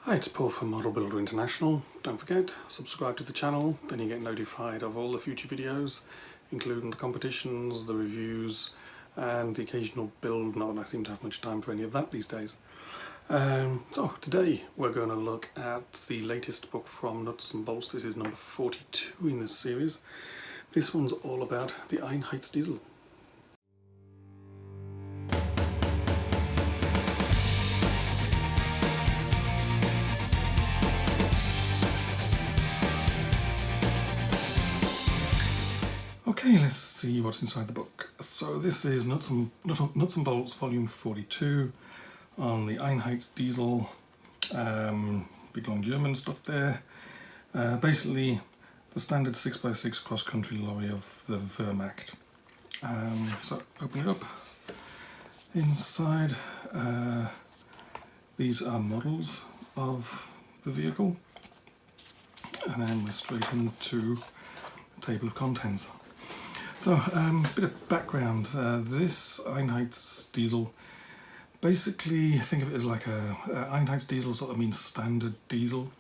Hi, it's Paul from Model Builder International. Don't forget, subscribe to the channel, then you get notified of all the future videos, including the competitions, the reviews, and the occasional build. Not that I seem to have much time for any of that these days. So today we're going to look at the latest book from Nuts and Bolts. This is number 42 in this series. This one's all about the Einheitsdiesel. Okay, let's see what's inside the book. So this is Nuts and Bolts Volume 42 on the Einheitsdiesel, big long German stuff there. Basically the standard 6x6 cross-country lorry of the Wehrmacht. So open it up. Inside these are models of the vehicle, and then we're straight into the table of contents. So, a bit of background. This Einheitsdiesel, basically think of it as like a Einheitsdiesel sort of means standard diesel.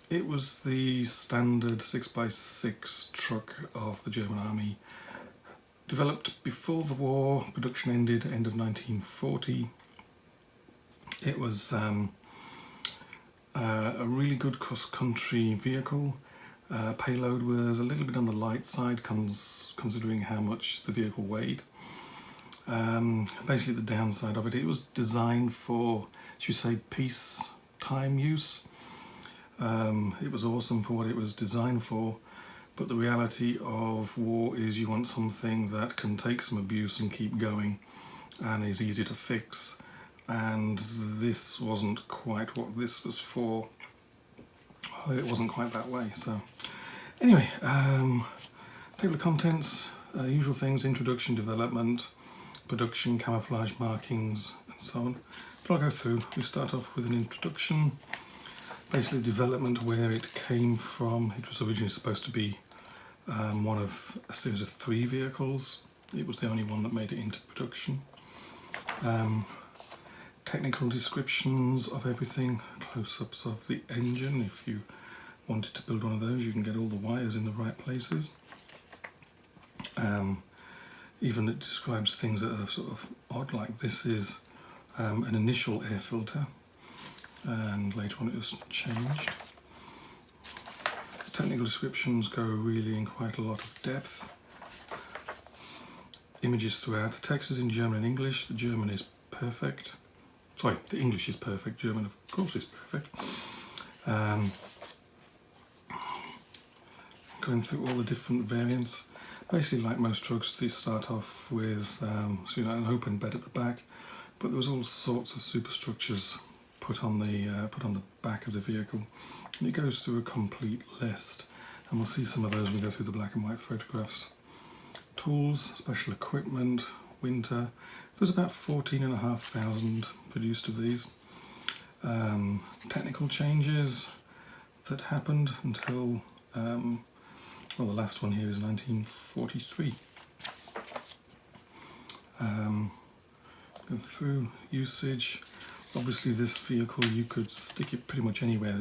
It was the standard 6x6 truck of the German army. Developed before the war, production ended end of 1940. It was a really good cross-country vehicle. Payload was a little bit on the light side considering how much the vehicle weighed. Basically the downside of it, it was designed for, should we say, peacetime use. It was awesome for what it was designed for, but the reality of war is you want something that can take some abuse and keep going and is easy to fix, and this wasn't quite what this was for. It wasn't quite that way. So anyway, table of contents, usual things: introduction, development, production, camouflage markings, and so on. But I'll go through. We start off with an introduction, basically development, where it came from. It was originally supposed to be one of a series of 3 vehicles. It was the only one that made it into production. Technical descriptions of everything, close-ups of the engine. If you wanted to build one of those, you can get all the wires in the right places. Even it describes things that are sort of odd, like this is an initial air filter, and later on it was changed. Technical descriptions go really in quite a lot of depth. Images throughout. The text is in German and English. The German is perfect. Sorry, the English is perfect, German of course is perfect. Going through all the different variants. Basically, like most trucks, they start off with an open bed at the back, but there was all sorts of superstructures put on the back of the vehicle. And it goes through a complete list, and we'll see some of those when we go through the black and white photographs. Tools, special equipment, winter. There's about 14,500 produced of these. Technical changes that happened until, well, the last one here is 1943. Go through usage. Obviously this vehicle, you could stick it pretty much anywhere.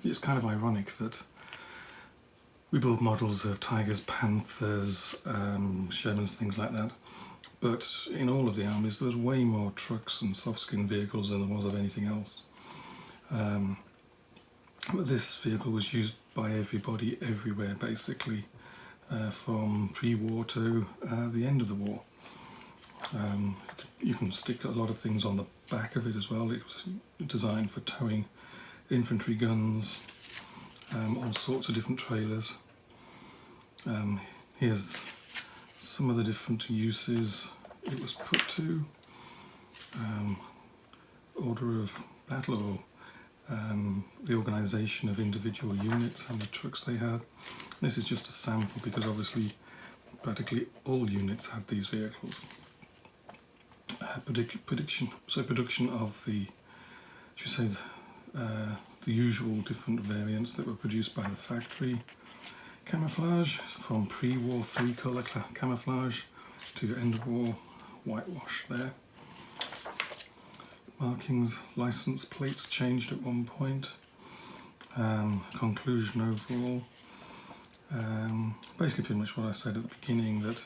It's kind of ironic that we build models of tigers, panthers, Shermans, things like that. But in all of the armies, there was way more trucks and soft-skin vehicles than there was of anything else. But this vehicle was used by everybody, everywhere, basically, from pre-war to the end of the war. You can stick a lot of things on the back of it as well. It was designed for towing infantry guns, all sorts of different trailers. Here's some of the different uses it was put to. Order of battle, or the organisation of individual units, how many trucks they had. This is just a sample because obviously practically all units had these vehicles. Production of the, the usual different variants that were produced by the factory. Camouflage, from pre-war 3-colour camouflage to end of war whitewash there. markings, license plates changed at one point. Conclusion overall. Basically pretty much what I said at the beginning, that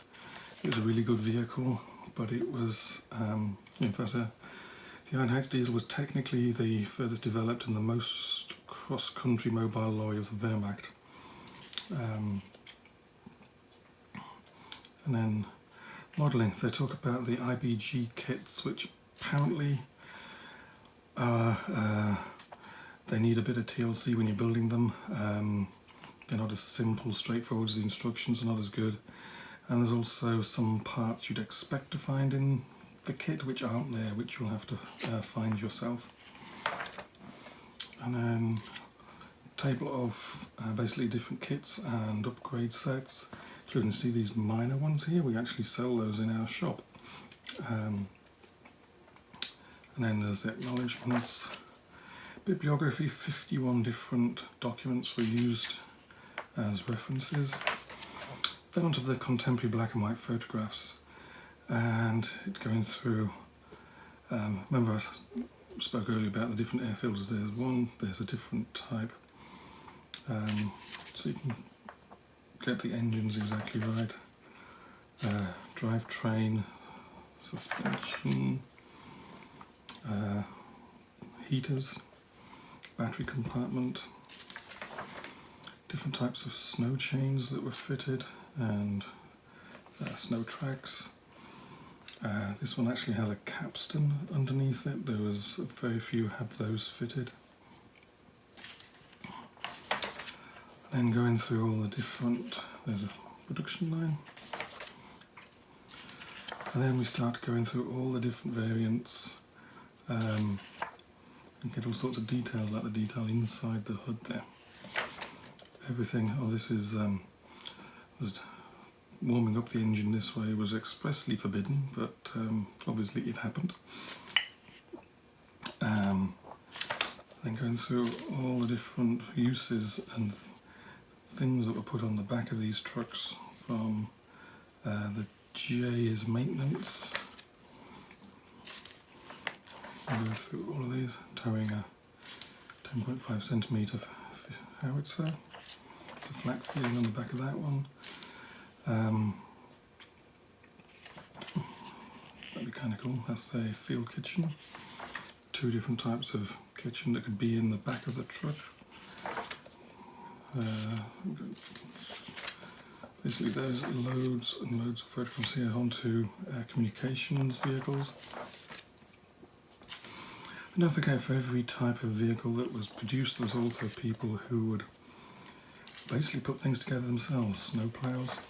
it was a really good vehicle, but it was, in fact, the Einheitsdiesel was technically the furthest developed and the most cross-country mobile lorry of the Wehrmacht. And then modelling, they talk about the IBG kits, which apparently they need a bit of TLC when you're building them. They're not as simple, straightforward as the instructions, are not as good. And there's also some parts you'd expect to find in the kit which aren't there, which you'll have to find yourself. And then table of basically different kits and upgrade sets. So you can see these minor ones here, we actually sell those in our shop. And then there's the acknowledgements. Bibliography, 51 different documents were used as references. Then onto the contemporary black and white photographs, and it's going through, remember I spoke earlier about the different air filters. There's one, there's a different type, so you can get the engines exactly right. Drivetrain, suspension, heaters, battery compartment, different types of snow chains that were fitted, and snow tracks. This one actually has a capstan underneath it. There was very few had those fitted. Then going through all the different, there's a production line. And then we start going through all the different variants and get all sorts of details, like the detail inside the hood there. Everything, this was warming up the engine this way was expressly forbidden, but obviously it happened. Then going through all the different uses and things that were put on the back of these trucks, from the J is maintenance. We'll go through all of these, towing a 10.5 centimetre howitzer. It's a flak feeling on the back of that one. Mechanical, that's the field kitchen. Two different types of kitchen that could be in the back of the truck. Basically there's loads and loads of photographs here onto communications vehicles. And don't forget, for every type of vehicle that was produced, there was also people who would basically put things together themselves. Snow plows,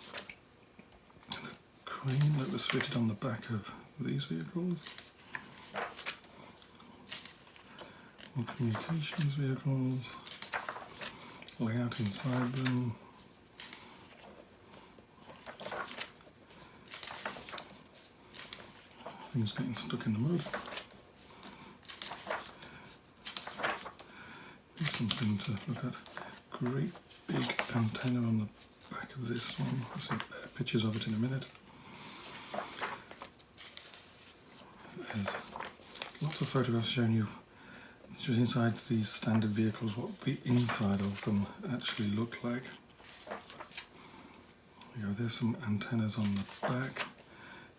the crane that was fitted on the back of these vehicles, more communications vehicles, layout inside them, things getting stuck in the mud. Here's something to look at. Great big antenna on the back of this one. I'll see pictures of it in a minute. There's lots of photographs showing you just inside these standard vehicles what the inside of them actually look like. There's some antennas on the back.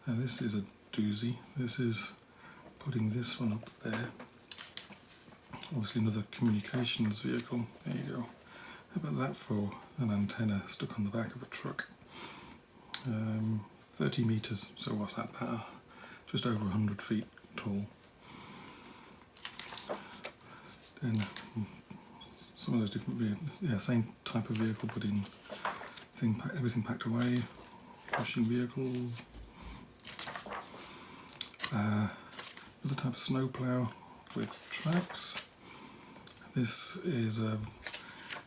Now this is a doozy. This is putting this one up there. Obviously another communications vehicle. There you go. How about that for an antenna stuck on the back of a truck? 30 metres, so what's that, about just over 100 feet tall. Then some of those different vehicles, yeah, same type of vehicle, but in everything packed away. Pushing vehicles. Another type of snowplow with tracks. This is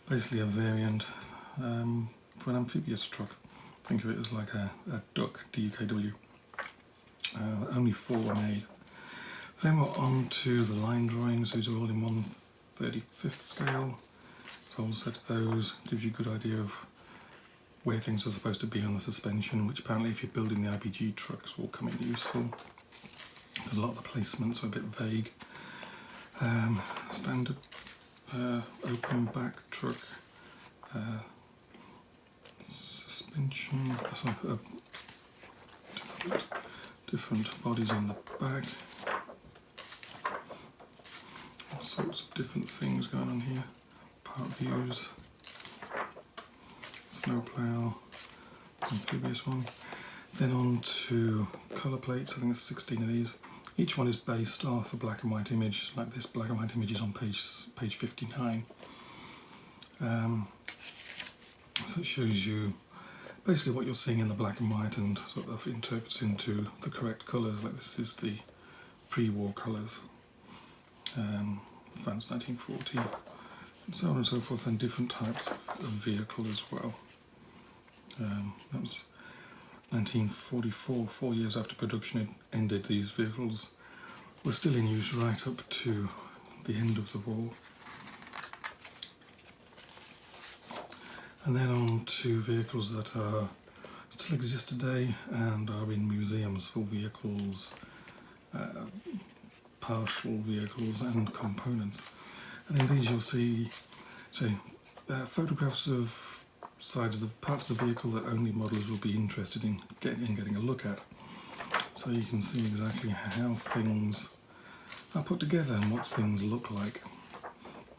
basically a variant for an amphibious truck. Think of it as like a duck, D-U-K-W. Only 4 were made. Then we're on to the line drawings. These are all in 1/35th scale. So I'll set those, gives you a good idea of where things are supposed to be on the suspension, which apparently if you're building the IBG trucks will come in useful. because a lot of the placements are a bit vague. Standard open back truck, suspension, sorry, different bodies on the back, all sorts of different things going on here, part views, snowplow, amphibious one. Then on to colour plates. I think there's 16 of these. Each one is based off a black and white image, like this black and white image is on page 59. So it shows you basically what you're seeing in the black and white and sort of interprets into the correct colours. Like this is the pre-war colours, France 1940, and so on and so forth, and different types of vehicle as well. That was 1944, 4 years after production had ended. These vehicles were still in use right up to the end of the war. And then on to vehicles that are still exist today and are in museums, full vehicles, partial vehicles and components. And in these you'll see photographs of sides of the parts of the vehicle that only models will be interested in getting a look at. So you can see exactly how things are put together and what things look like.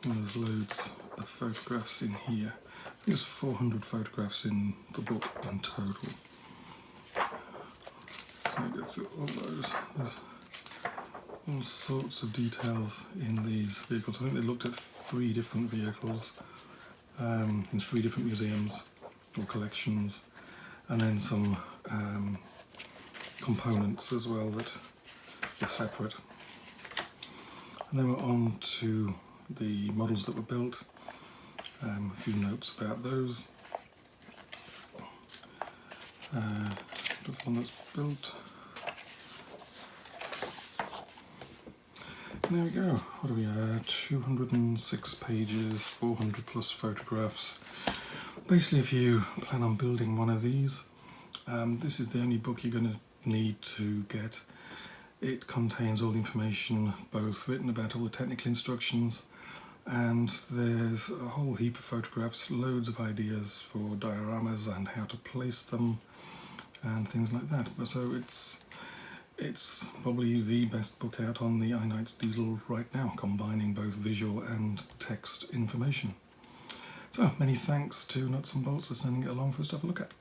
And there's loads of photographs in here. I think there's 400 photographs in the book in total. So I go through all those. There's all sorts of details in these vehicles. I think they looked at 3 different vehicles in 3 different museums or collections, and then some components as well that are separate. And then we're on to the models that were built, a few notes about those. The one that's built. And there we go. What do we have? 206 pages, 400 plus photographs. Basically, if you plan on building one of these, this is the only book you're going to need to get. It contains all the information, both written about all the technical instructions, and there's a whole heap of photographs, loads of ideas for dioramas and how to place them and things like that. So it's probably the best book out on the Einheitsdiesel right now, combining both visual and text information. So many thanks to Nuts and Bolts for sending it along for us to have a look at.